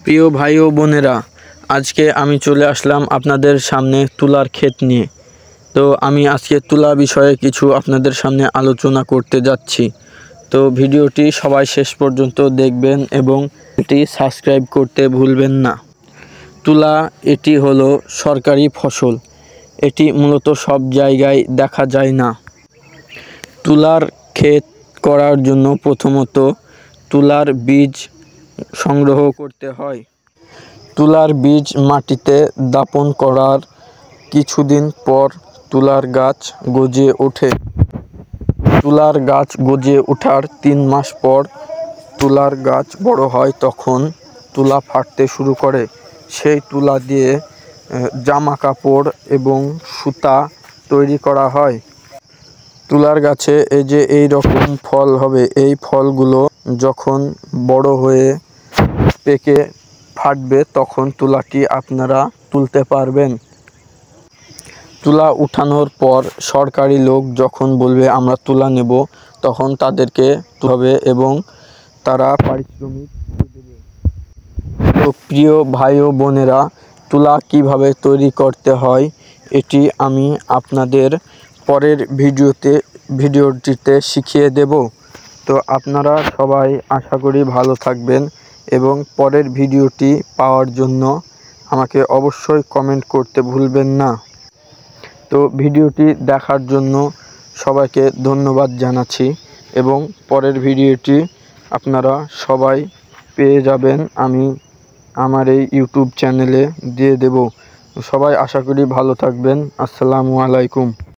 প্রিয় ভাই ও বোনেরা, আজকে আমি চলে আসলাম আপনাদের সামনে তুলার ক্ষেত নিয়ে। তো আমি আজকে তুলা বিষয়ে কিছু আপনাদের সামনে আলোচনা করতে যাচ্ছি। তো ভিডিওটি সবাই শেষ পর্যন্ত দেখবেন এবং এটি সাবস্ক্রাইব করতে ভুলবেন না। তুলা এটি হলো সরকারি ফসল। এটি মূলত সব জায়গায় দেখা যায় না। তুলার ক্ষেত করার জন্য প্রথমত তুলার বীজ সংগ্রহ করতে হয়। তুলার বীজ মাটিতে দাপন করার কিছুদিন পর তুলার গাছ গজে ওঠে। তুলার গাছ গজে ওঠার 3 মাস পর তুলার গাছ বড় হয়, তখন তুলা ফাটতে শুরু করে। সেই তুলা দিয়ে জামা কাপড় এবং সুতা তৈরি করা হয়। তুলার গাছে এই রকম ফল হবে। এই ফলগুলো যখন বড় হয়ে পেকে ফাটবে তখন তুলাটি আপনারা তুলতে পারবেন। তুলা উঠানোর পর সরকারি লোক যখন বলবে আমরা তুলা নেব, তখন তাদেরকে হবে এবং তারা পারিশ্রমিক দেবে। তো প্রিয় ভাই ও বোনেরা, তুলা কিভাবে তৈরি করতে হয় এটি আমি আপনাদের পরের ভিডিওটিতে শিখিয়ে দেব। তো আপনারা সবাই আশা করি ভালো থাকবেন এবং পরের ভিডিওটি পাওয়ার জন্য আমাকে অবশ্যই কমেন্ট করতে ভুলবেন না। তো ভিডিওটি দেখার জন্য সবাইকে ধন্যবাদ জানাচ্ছি এবং পরের ভিডিওটি আপনারা সবাই পেয়ে যাবেন, আমি আমার এই ইউটিউব চ্যানেলে দিয়ে দেব। সবাই আশা করি ভালো থাকবেন। আসসালামু আলাইকুম।